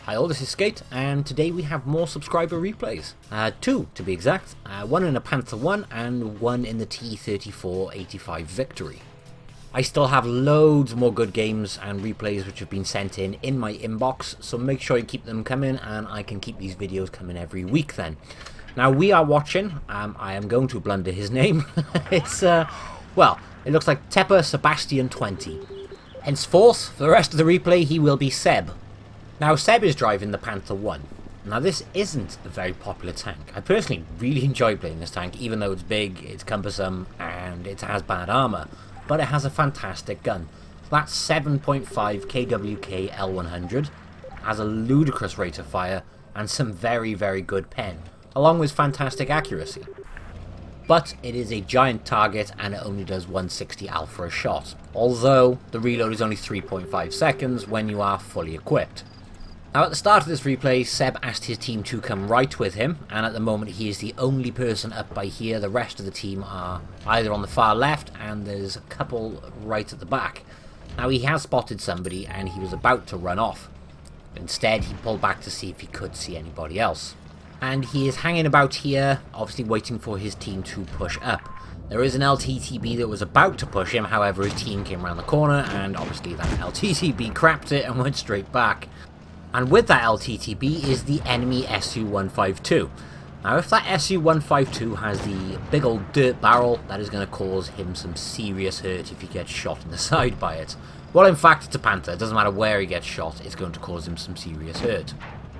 Hi all, this is Skate, and today we have more subscriber replays. Two, to be exact. One in the Panther 1 and one in the T34-85 Victory. I still have loads more good games and replays which have been sent in my inbox, so make sure you keep them coming and I can keep these videos coming every week then. Now we are watching, I am going to blunder his name, it's, well, it looks like Tepper Sebastian 20. Henceforth, for the rest of the replay, he will be Seb. Now, Seb is driving the Panther 1. Now, this isn't a very popular tank. I personally really enjoy playing this tank, even though it's big, it's cumbersome, and it has bad armor. But it has a fantastic gun. That's 7.5 KWK L100, has a ludicrous rate of fire, and some very, very good pen, along with fantastic accuracy. But it is a giant target and it only does 160 alpha a shot, although the reload is only 3.5 seconds when you are fully equipped. Now at the start of this replay, Seb asked his team to come right with him, and at the moment he is the only person up by here. The rest of the team are either on the far left and there's a couple right at the back. Now he has spotted somebody and he was about to run off. Instead he pulled back to see if he could see anybody else. And he is hanging about here, obviously waiting for his team to push up. There is an LTTB that was about to push him, however his team came around the corner and obviously that LTTB crapped it and went straight back. And with that LTTB is the enemy SU-152. Now if that SU-152 has the big old dirt barrel, that is going to cause him some serious hurt if he gets shot in the side by it. Well, in fact it's a Panther, it doesn't matter where he gets shot, it's going to cause him some serious hurt.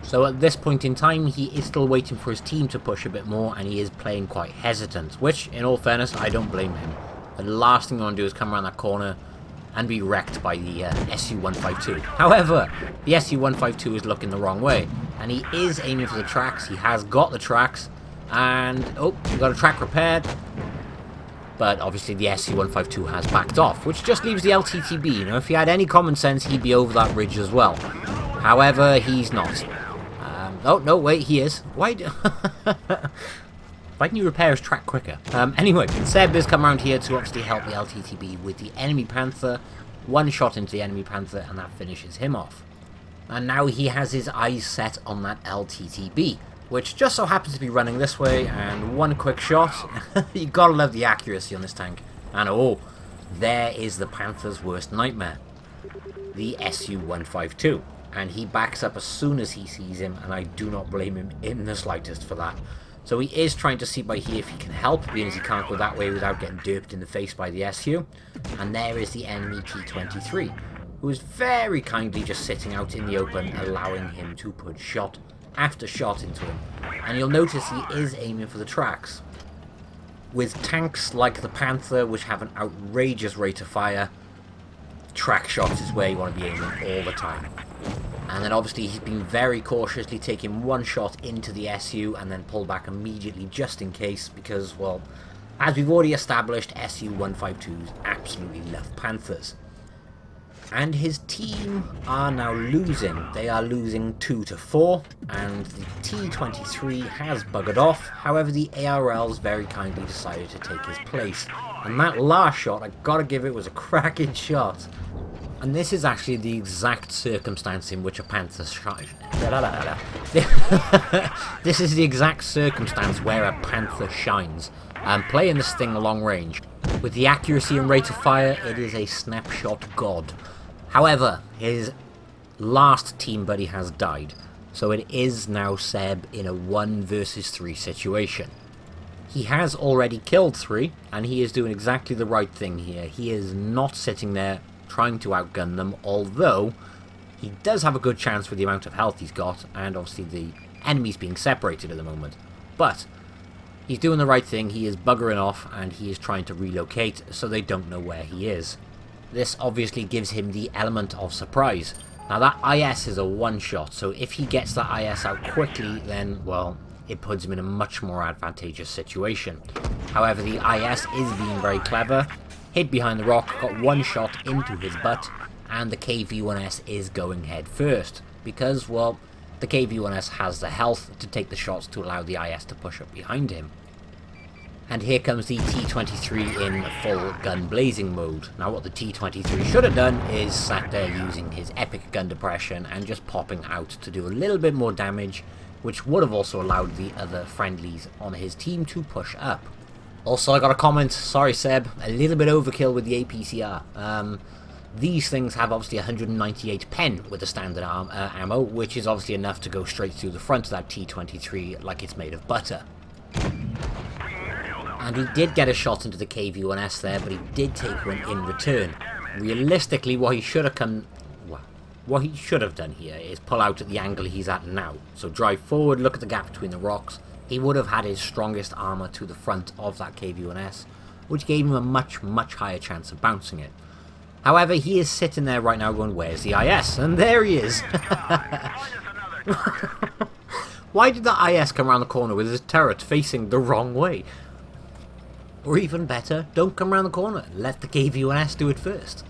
So at this point in time he is still waiting for his team to push a bit more and he is playing quite hesitant, which in all fairness I don't blame him. The last thing I want to do is come around that corner and be wrecked by the SU-152. However, the SU-152 is looking the wrong way, and he is aiming for the tracks. He has got the tracks, and oh, we got a track repaired. But obviously the SU-152 has backed off, which just leaves the LTTB. You know, if he had any common sense, he'd be over that ridge as well. However, he's not. Oh no, wait, he is. Why can you repair his track quicker? Anyway, Seb has come around here to obviously help the LTTB with the enemy Panther. One shot into the enemy Panther and that finishes him off. And now he has his eyes set on that LTTB, which just so happens to be running this way, and one quick shot. You gotta love the accuracy on this tank. And oh, there is the Panther's worst nightmare. The SU-152. And he backs up as soon as he sees him, and I do not blame him in the slightest for that. So he is trying to see by here if he can help, being as he can't go that way without getting derped in the face by the SU. And there is the enemy T-23, who is very kindly just sitting out in the open, allowing him to put shot after shot into him. And you'll notice he is aiming for the tracks. With tanks like the Panther, which have an outrageous rate of fire, track shots is where you want to be aiming all the time. And then obviously he's been very cautiously taking one shot into the SU and then pull back immediately just in case because, well, as we've already established, SU-152s absolutely love Panthers. And his team are now losing. They are losing 2-4 and the T-23 has buggered off. However, the ARLs very kindly decided to take his place. And that last shot, I gotta give it, was a cracking shot. And this is actually the exact circumstance in which a Panther shines. This is the exact circumstance where a Panther shines. Playing this thing long range. With the accuracy and rate of fire, it is a snapshot god. However, his last team buddy has died. So it is now Seb in a 1 versus 3 situation. He has already killed 3, and he is doing exactly the right thing here. He is not sitting there trying to outgun them, although he does have a good chance with the amount of health he's got, and obviously the enemies being separated at the moment. But he's doing the right thing, he is buggering off, and he is trying to relocate so they don't know where he is. This obviously gives him the element of surprise. Now that IS is a one-shot, so if he gets that IS out quickly, then, well, it puts him in a much more advantageous situation. However, the IS is being very clever. Hid behind the rock, got one shot into his butt, and the KV-1S is going head first, because, well, the KV-1S has the health to take the shots to allow the IS to push up behind him. And here comes the T-23 in full gun blazing mode. Now what the T-23 should have done is sat there using his epic gun depression and just popping out to do a little bit more damage, which would have also allowed the other friendlies on his team to push up. Also, I got a comment, sorry Seb, a little bit overkill with the APCR. These things have obviously 198 pen with the standard ammo, which is obviously enough to go straight through the front of that T-23 like it's made of butter. And he did get a shot into the KV-1S there, but he did take one in return. Realistically, what he should have done here is pull out at the angle he's at now. So drive forward, look at the gap between the rocks. He would have had his strongest armor to the front of that KV-1S, which gave him a much, much higher chance of bouncing it. However, he is sitting there right now going, where's the IS? And there he is. Why did the IS come around the corner with his turret facing the wrong way? Or even better, don't come around the corner. Let the KV-1S do it first.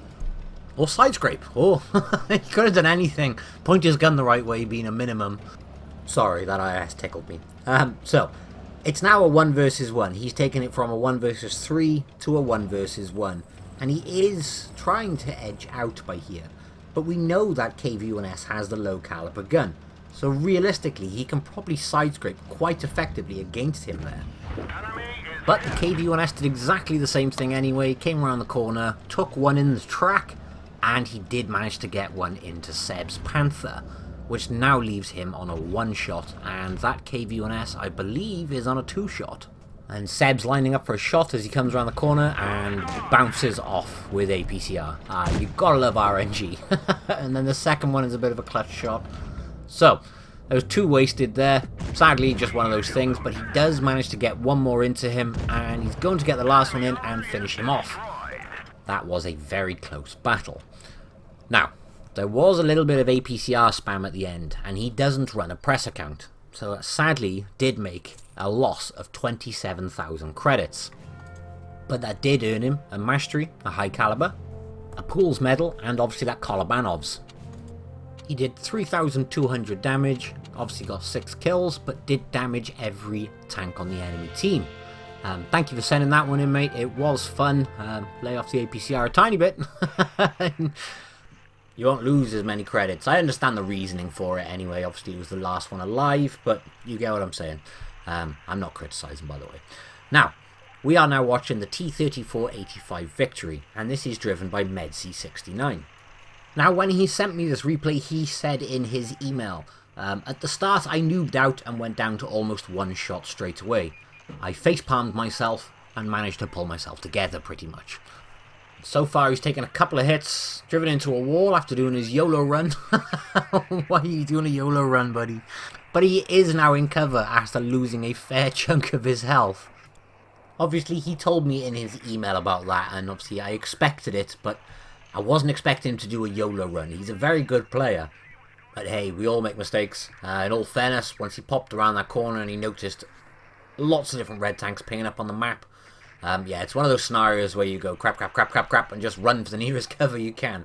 Or side scrape. Oh, he could have done anything. Point his gun the right way being a minimum. Sorry, that IS tickled me. So, it's now a 1 versus 1. He's taken it from a 1 versus 3 to a 1 versus 1. And he is trying to edge out by here. But we know that KV-1S has the low caliber gun. So realistically, he can probably side scrape quite effectively against him there. But the KV-1S did exactly the same thing anyway, came around the corner, took one in the track, and he did manage to get one into Seb's Panther, which now leaves him on a 1-shot, and that KV-1S, I believe, is on a 2-shot. And Seb's lining up for a shot as he comes around the corner and bounces off with APCR. You gotta love RNG. And then the second one is a bit of a clutch shot. So, there was 2 wasted there. Sadly, just one of those things, but he does manage to get one more into him, and he's going to get the last one in and finish him off. That was a very close battle. Now, there was a little bit of APCR spam at the end, and he doesn't run a press account. So that sadly did make a loss of 27,000 credits. But that did earn him a mastery, a high caliber, a Pools medal, and obviously that Kolobanov's. He did 3,200 damage, obviously got 6 kills, but did damage every tank on the enemy team. Thank you for sending that one in, mate. It was fun. Lay off the APCR a tiny bit. You won't lose as many credits. I understand the reasoning for it anyway. Obviously, it was the last one alive, but you get what I'm saying. I'm not criticising, by the way. Now, we are now watching the T34-85 Victory, and this is driven by Medc69. Now, when he sent me this replay, he said in his email, at the start I noobed out and went down to almost 1 shot straight away. I facepalmed myself and managed to pull myself together pretty much. So far he's taken a couple of hits, driven into a wall after doing his YOLO run. Why are you doing a YOLO run, buddy? But he is now in cover after losing a fair chunk of his health. Obviously he told me in his email about that, and obviously I expected it, but I wasn't expecting him to do a YOLO run. He's a very good player. But hey, we all make mistakes. In all fairness, once he popped around that corner and he noticed lots of different red tanks pinging up on the map, yeah, it's one of those scenarios where you go crap, crap, crap, crap, crap, and just run for the nearest cover you can.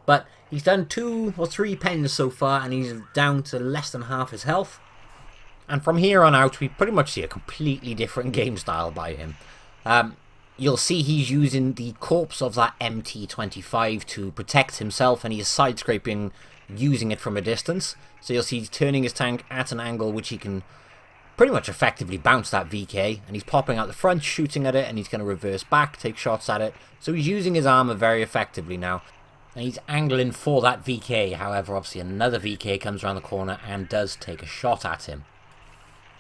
But he's done 2 or 3 pens so far, and he's down to less than half his health. And from here on out, we pretty much see a completely different game style by him. You'll see he's using the corpse of that MT25 to protect himself, and he's side-scraping using it from a distance. So you'll see he's turning his tank at an angle which he can pretty much effectively bounce that VK, and he's popping out the front, shooting at it, and he's going to reverse back, take shots at it. So he's using his armor very effectively now, and he's angling for that VK. However, obviously another VK comes around the corner and does take a shot at him.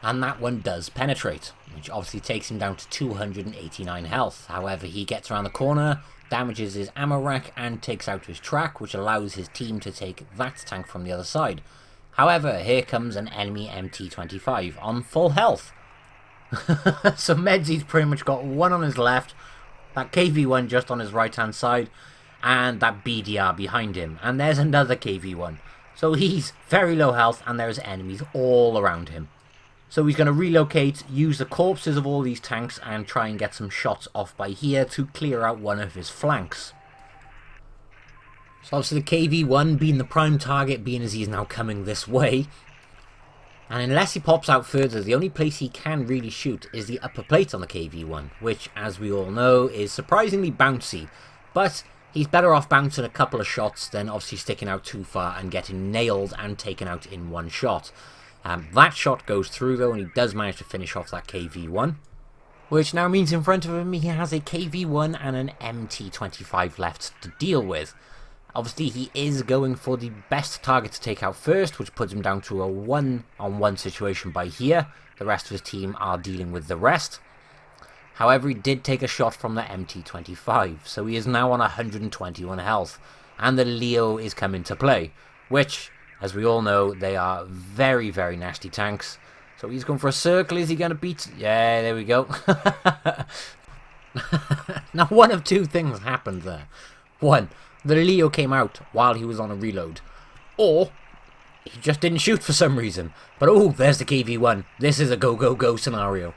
And that one does penetrate, which obviously takes him down to 289 health. However, he gets around the corner, damages his ammo rack, and takes out his track, which allows his team to take that tank from the other side. However, here comes an enemy MT25 on full health. So Medzy's pretty much got one on his left, that KV1 just on his right hand side, and that BDR behind him. And there's another KV1. So he's very low health, and there's enemies all around him. So he's going to relocate, use the corpses of all these tanks, and try and get some shots off by here to clear out one of his flanks. So obviously the KV1 being the prime target, being as he's now coming this way. And unless he pops out further, the only place he can really shoot is the upper plate on the KV-1, which, as we all know, is surprisingly bouncy. But he's better off bouncing a couple of shots than obviously sticking out too far and getting nailed and taken out in one shot. That shot goes through though, and he does manage to finish off that KV-1. Which now means in front of him he has a KV-1 and an MT25 left to deal with. Obviously, he is going for the best target to take out first, which puts him down to a 1-on-1 situation by here. The rest of his team are dealing with the rest. However, he did take a shot from the MT25, so he is now on 121 health. And the Leo is coming to play, which, as we all know, they are very, very nasty tanks. So he's going for a circle. Is he going to beat? Yeah, there we go. Now, one of two things happened there. One, the Leo came out while he was on a reload, or he just didn't shoot for some reason. But oh, there's the KV-1. This is a go, go, go scenario.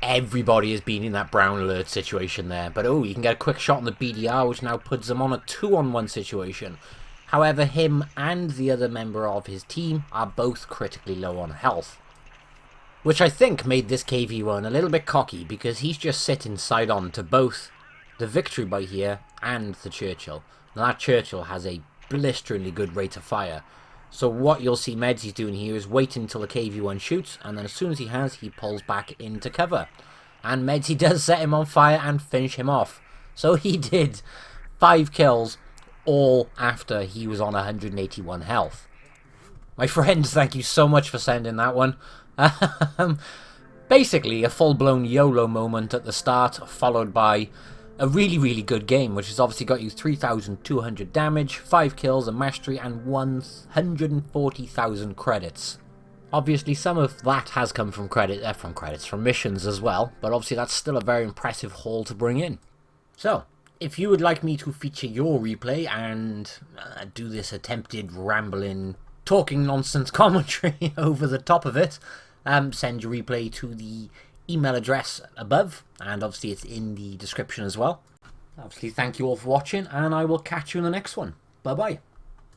Everybody has been in that brown alert situation there. But oh, you can get a quick shot on the BDR, which now puts them on a 2-on-1 situation. However, him and the other member of his team are both critically low on health. Which I think made this KV-1 a little bit cocky, because he's just sitting side on to both the Victory by here and the Churchill. Now that Churchill has a blisteringly good rate of fire. So what you'll see Medsy's doing here is waiting until the KV-1 shoots, and then as soon as he has, he pulls back into cover. And Medsy does set him on fire and finish him off. So he did 5 kills, all after he was on 181 health. My friends, thank you so much for sending that one. Basically, a full-blown YOLO moment at the start, followed by a really, really good game, which has obviously got you 3,200 damage, 5 kills, a mastery, and 140,000 credits. Obviously, some of that has come from from missions as well, but obviously that's still a very impressive haul to bring in. So, if you would like me to feature your replay and do this attempted rambling, talking nonsense commentary over the top of it, send your replay to the email address above, and obviously it's in the description as well. Obviously, thank you all for watching, and I will catch you in the next one. Bye bye.